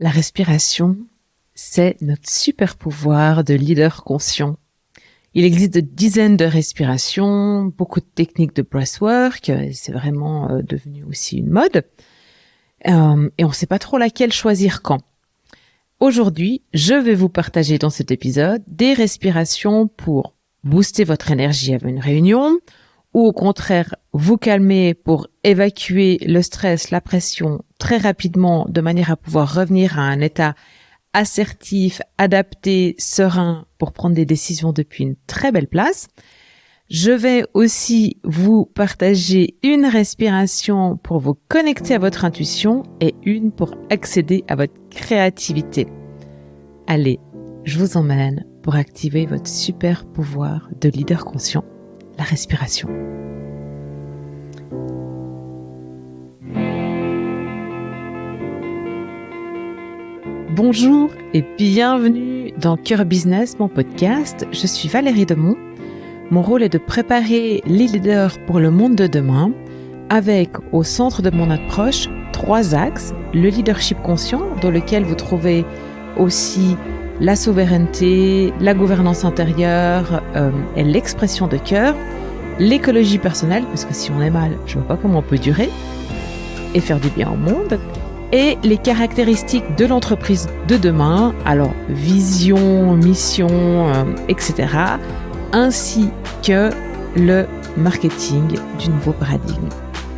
La respiration, c'est notre super pouvoir de leader conscient. Il existe de dizaines de respirations, beaucoup de techniques de breathwork, c'est vraiment devenu aussi une mode. Et on ne sait pas trop laquelle choisir quand. Aujourd'hui, je vais vous partager dans cet épisode des respirations pour booster votre énergie avant une réunion, ou au contraire vous calmer pour évacuer le stress, la pression très rapidement de manière à pouvoir revenir à un état assertif, adapté, serein pour prendre des décisions depuis une très belle place. Je vais aussi vous partager une respiration pour vous connecter à votre intuition et une pour accéder à votre créativité. Allez, je vous emmène pour activer votre super pouvoir de leader conscient, la respiration. Bonjour et bienvenue dans Cœur Business, mon podcast. Je suis Valérie Demont. Mon rôle est de préparer les leaders pour le monde de demain avec au centre de mon approche 3 axes. Le leadership conscient dans lequel vous trouvez aussi la souveraineté, la gouvernance intérieure et l'expression de cœur. L'écologie personnelle, parce que si on est mal, je ne vois pas comment on peut durer et faire du bien au monde. Et les caractéristiques de l'entreprise de demain, alors vision, mission, etc., ainsi que le marketing du nouveau paradigme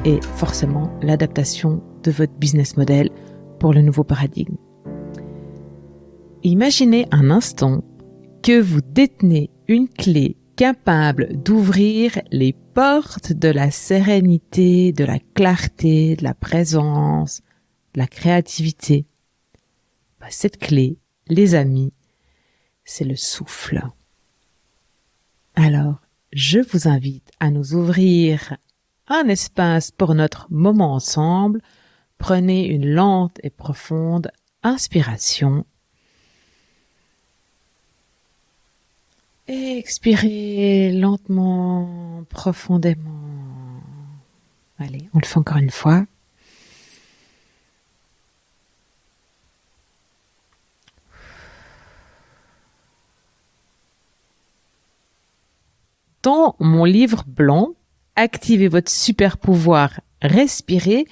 et forcément l'adaptation de votre business model pour le nouveau paradigme. Imaginez un instant que vous détenez une clé capable d'ouvrir les portes de la sérénité, de la clarté, de la présence, de la créativité. Cette clé, les amis, c'est le souffle. Alors, je vous invite à nous ouvrir un espace pour notre moment ensemble. Prenez une lente et profonde inspiration. Et expirez lentement, profondément. Allez, on le fait encore une fois. Dans mon livre blanc, Activez votre super pouvoir, respirer,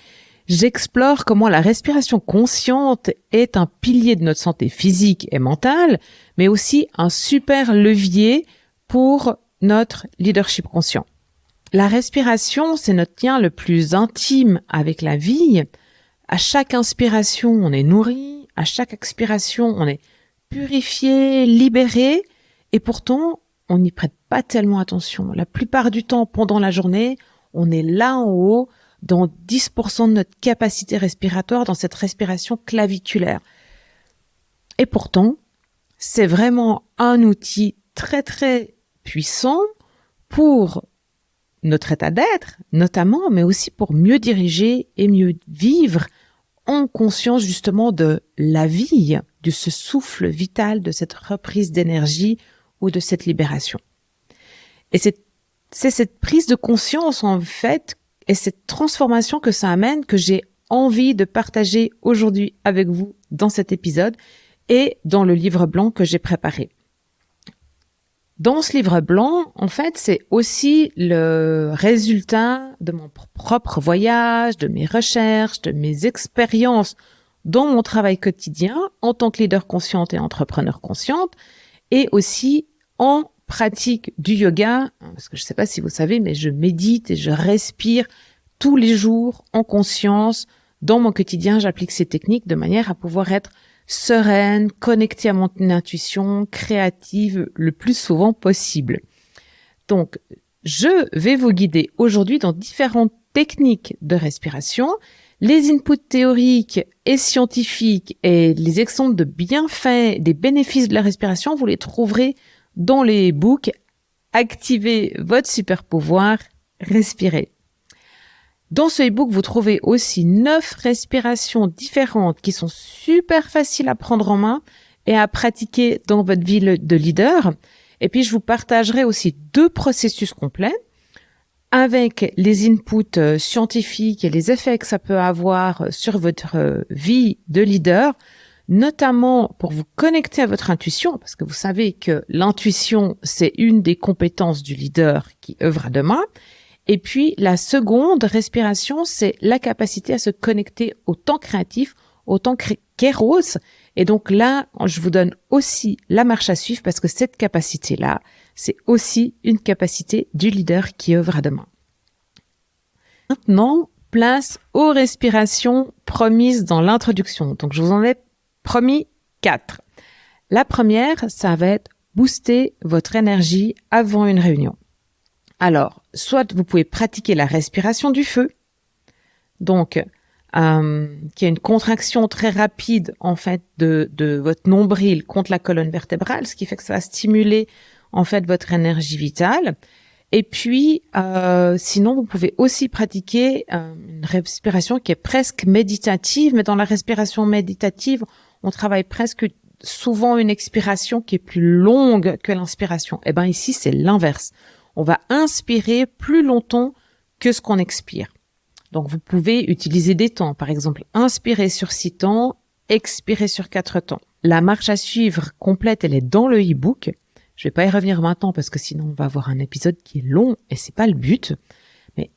j'explore comment la respiration consciente est un pilier de notre santé physique et mentale, mais aussi un super levier pour notre leadership conscient. La respiration, c'est notre lien le plus intime avec la vie. À chaque inspiration, on est nourri. À chaque expiration, on est purifié, libéré. Et pourtant, on n'y prête pas tellement attention. La plupart du temps, pendant la journée, on est là en haut, dans 10% de notre capacité respiratoire, dans cette respiration claviculaire. Et pourtant, c'est vraiment un outil très très puissant pour notre état d'être, notamment, mais aussi pour mieux diriger et mieux vivre en conscience justement de la vie, de ce souffle vital, de cette reprise d'énergie ou de cette libération. Et c'est cette prise de conscience en fait et cette transformation que ça amène que j'ai envie de partager aujourd'hui avec vous dans cet épisode et dans le livre blanc que j'ai préparé. Dans ce livre blanc, en fait, c'est aussi le résultat de mon propre voyage, de mes recherches, de mes expériences dans mon travail quotidien en tant que leader consciente et entrepreneur consciente, et aussi en pratique du yoga, parce que je ne sais pas si vous savez, mais je médite et je respire tous les jours en conscience. Dans mon quotidien, j'applique ces techniques de manière à pouvoir être sereine, connectée à mon intuition, créative le plus souvent possible. Donc, je vais vous guider aujourd'hui dans différentes techniques de respiration. Les inputs théoriques et scientifiques et les exemples de bienfaits, des bénéfices de la respiration, vous les trouverez dans les e-books « Activez votre super pouvoir, respirez ». Dans ce e-book, vous trouvez aussi 9 respirations différentes qui sont super faciles à prendre en main et à pratiquer dans votre vie de leader. Et puis, je vous partagerai aussi 2 processus complets avec les inputs scientifiques et les effets que ça peut avoir sur votre vie de leader notamment pour vous connecter à votre intuition, parce que vous savez que l'intuition, c'est une des compétences du leader qui œuvre à demain. Et puis, la seconde respiration, c'est la capacité à se connecter au temps créatif, au temps kéros. Et donc là, je vous donne aussi la marche à suivre parce que cette capacité-là, c'est aussi une capacité du leader qui œuvre à demain. Maintenant, place aux respirations promises dans l'introduction. Donc, je vous en ai promis 4. La première, ça va être booster votre énergie avant une réunion. Alors, soit vous pouvez pratiquer la respiration du feu, donc qui est une contraction très rapide en fait de votre nombril contre la colonne vertébrale, ce qui fait que ça va stimuler en fait votre énergie vitale. Et puis, sinon, vous pouvez aussi pratiquer une respiration qui est presque méditative, mais dans la respiration méditative, on travaille presque souvent une expiration qui est plus longue que l'inspiration. Et ben ici, c'est l'inverse. On va inspirer plus longtemps que ce qu'on expire. Donc, vous pouvez utiliser des temps. Par exemple, inspirer sur 6 temps, expirer sur 4 temps. La marche à suivre complète, elle est dans le e-book. Je vais pas y revenir maintenant parce que sinon on va avoir un épisode qui est long et c'est pas le but. Mais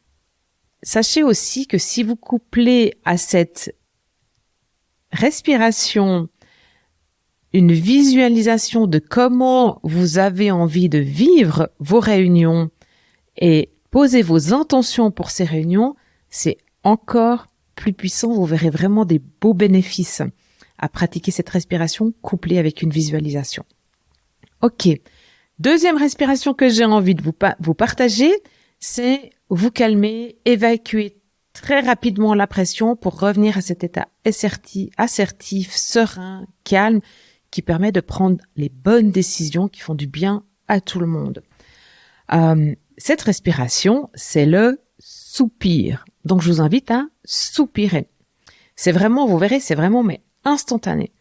sachez aussi que si vous couplez à cette respiration une visualisation de comment vous avez envie de vivre vos réunions et poser vos intentions pour ces réunions, c'est encore plus puissant. Vous verrez vraiment des beaux bénéfices à pratiquer cette respiration couplée avec une visualisation. Ok. Deuxième respiration que j'ai envie de vous partager, c'est vous calmer, évacuer très rapidement la pression pour revenir à cet état assertif, serein, calme, qui permet de prendre les bonnes décisions qui font du bien à tout le monde. Cette respiration, c'est le soupir. Donc, je vous invite à soupirer. C'est vraiment, vous verrez, c'est vraiment mais instantané.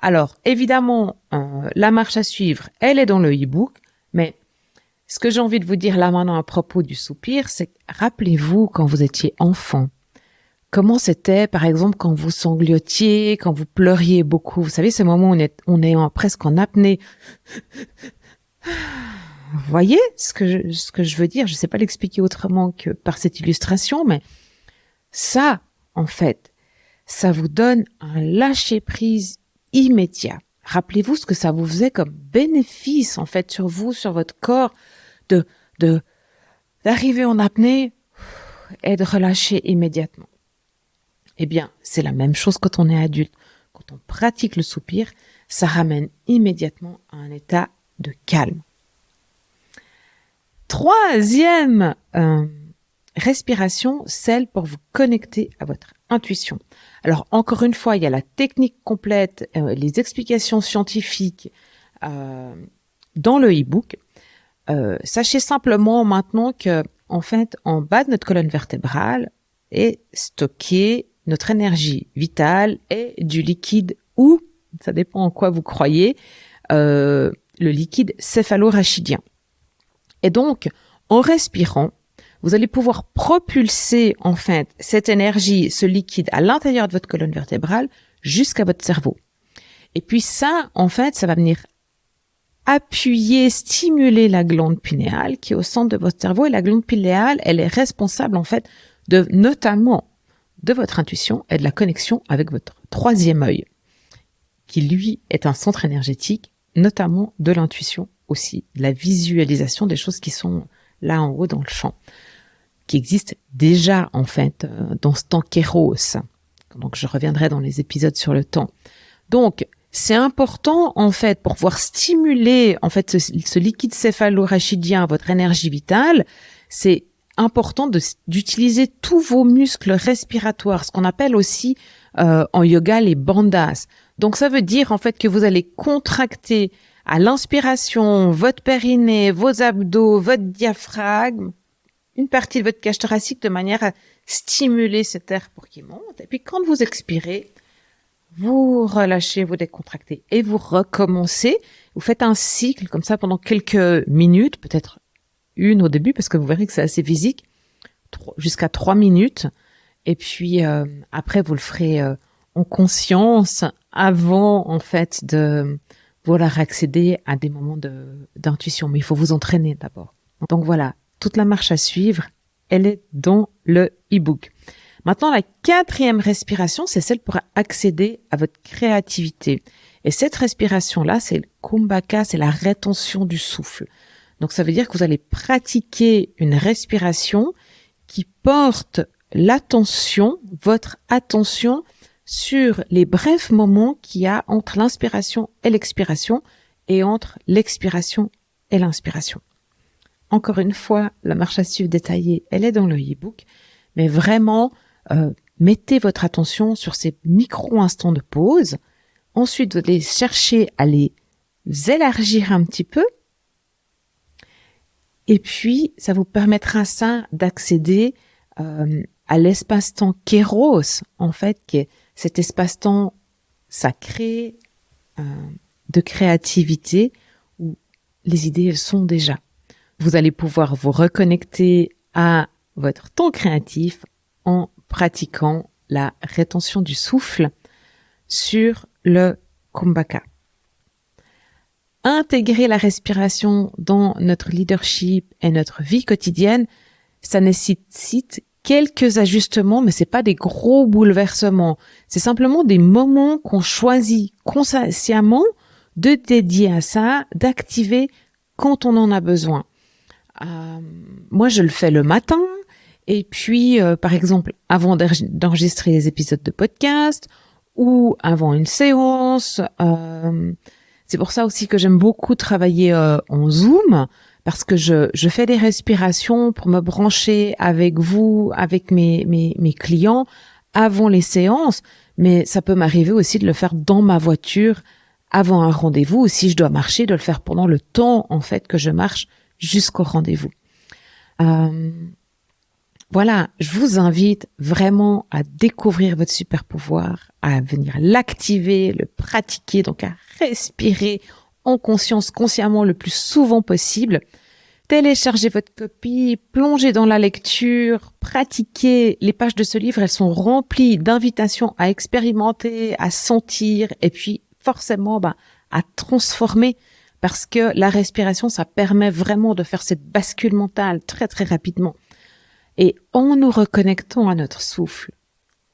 Alors, évidemment, la marche à suivre, elle est dans le e-book, mais ce que j'ai envie de vous dire là maintenant à propos du soupir, c'est rappelez-vous quand vous étiez enfant, comment c'était, par exemple, quand vous sangliotiez, quand vous pleuriez beaucoup. Vous savez, ce moment où on est presque en apnée. Vous voyez ce que je veux dire? Je sais pas l'expliquer autrement que par cette illustration, mais ça, en fait, ça vous donne un lâcher-prise immédiat. Rappelez-vous ce que ça vous faisait comme bénéfice, en fait, sur vous, sur votre corps, d'arriver en apnée et de relâcher immédiatement. Eh bien, c'est la même chose quand on est adulte. Quand on pratique le soupir, ça ramène immédiatement à un état de calme. Troisième respiration, celle pour vous connecter à votre intuition. Alors, encore une fois, il y a la technique complète, les explications scientifiques dans le e-book. Sachez simplement maintenant que, en fait, en bas de notre colonne vertébrale est stockée notre énergie vitale et du liquide ou, ça dépend en quoi vous croyez, le liquide céphalorachidien. Et donc, en respirant, vous allez pouvoir propulser, en fait, cette énergie, ce liquide à l'intérieur de votre colonne vertébrale jusqu'à votre cerveau. Et puis ça, en fait, ça va venir appuyer, stimuler la glande pinéale qui est au centre de votre cerveau. Et la glande pinéale, elle est responsable, en fait, notamment de votre intuition et de la connexion avec votre troisième œil, qui, lui, est un centre énergétique, notamment de l'intuition aussi, de la visualisation des choses qui sont là en haut dans le champ, qui existent déjà, en fait, dans ce temps kéros. Donc, je reviendrai dans les épisodes sur le temps. Donc, c'est important, en fait, pour pouvoir stimuler, en fait, ce liquide céphalorachidien, votre énergie vitale, c'est important d'utiliser tous vos muscles respiratoires, ce qu'on appelle aussi en yoga les bandhas. Donc, ça veut dire, en fait, que vous allez contracter à l'inspiration votre périnée, vos abdos, votre diaphragme, une partie de votre cage thoracique de manière à stimuler cet air pour qu'il monte. Et puis, quand vous expirez, vous relâchez, vous décontractez et vous recommencez. Vous faites un cycle comme ça pendant quelques minutes, peut-être une au début parce que vous verrez que c'est assez physique, jusqu'à 3 minutes. Et puis après, vous le ferez en conscience avant, en fait, de vouloir accéder à des moments d'intuition. Mais il faut vous entraîner d'abord. Donc voilà, toute la marche à suivre, elle est dans le e-book. Maintenant, la 4e respiration, c'est celle pour accéder à votre créativité. Et cette respiration-là, c'est le Kumbhaka, c'est la rétention du souffle. Donc ça veut dire que vous allez pratiquer une respiration qui porte votre attention sur les brefs moments qu'il y a entre l'inspiration et l'expiration et entre l'expiration et l'inspiration. Encore une fois, la marche à suivre détaillée, elle est dans le e-book, mais vraiment, mettez votre attention sur ces micro-instants de pause. Ensuite, vous allez chercher à les élargir un petit peu. Et puis, ça vous permettra d'accéder à l'espace-temps Kéros, en fait, qui est cet espace-temps sacré de créativité où les idées, elles sont déjà. Vous allez pouvoir vous reconnecter à votre temps créatif en pratiquant la rétention du souffle sur le Kumbhaka. Intégrer la respiration dans notre leadership et notre vie quotidienne, ça nécessite quelques ajustements, mais c'est pas des gros bouleversements. C'est simplement des moments qu'on choisit consciemment de dédier à ça, d'activer quand on en a besoin. Moi, je le fais le matin, et puis, par exemple, avant d'enregistrer les épisodes de podcast ou avant une séance. C'est pour ça aussi que j'aime beaucoup travailler en Zoom, parce que je fais des respirations pour me brancher avec vous, avec mes clients avant les séances, mais ça peut m'arriver aussi de le faire dans ma voiture avant un rendez-vous, ou si je dois marcher, de le faire pendant le temps, en fait, que je marche jusqu'au rendez-vous. Voilà, je vous invite vraiment à découvrir votre super pouvoir, à venir l'activer, le pratiquer, donc à respirer en conscience, consciemment le plus souvent possible. Téléchargez votre copie, plongez dans la lecture, pratiquez. Les pages de ce livre, elles sont remplies d'invitations à expérimenter, à sentir et puis forcément à transformer, parce que la respiration, ça permet vraiment de faire cette bascule mentale très très rapidement. Et en nous reconnectant à notre souffle,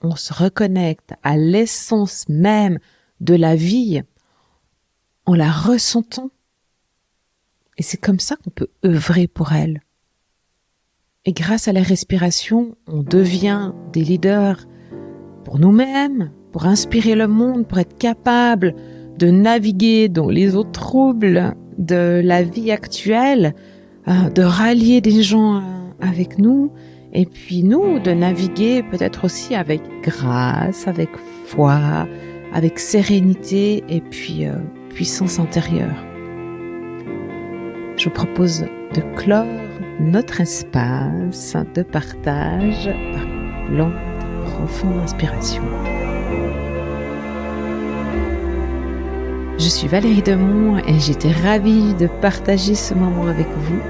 on se reconnecte à l'essence même de la vie, en la ressentant. Et c'est comme ça qu'on peut œuvrer pour elle. Et grâce à la respiration, on devient des leaders pour nous-mêmes, pour inspirer le monde, pour être capable de naviguer dans les eaux troubles de la vie actuelle, de rallier des gens avec nous, et puis nous, de naviguer peut-être aussi avec grâce, avec foi, avec sérénité et puis puissance intérieure. Je vous propose de clore notre espace de partage par une lente, profonde inspiration. Je suis Valérie Demont et j'étais ravie de partager ce moment avec vous.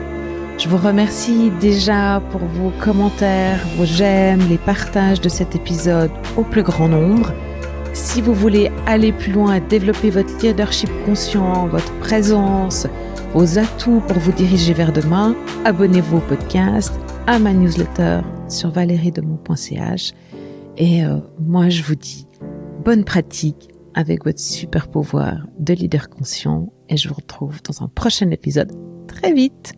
Je vous remercie déjà pour vos commentaires, vos j'aime, les partages de cet épisode au plus grand nombre. Si vous voulez aller plus loin et développer votre leadership conscient, votre présence, vos atouts pour vous diriger vers demain, abonnez-vous au podcast, à ma newsletter sur valeriedemont.ch. Et moi, je vous dis bonne pratique avec votre super pouvoir de leader conscient et je vous retrouve dans un prochain épisode très vite.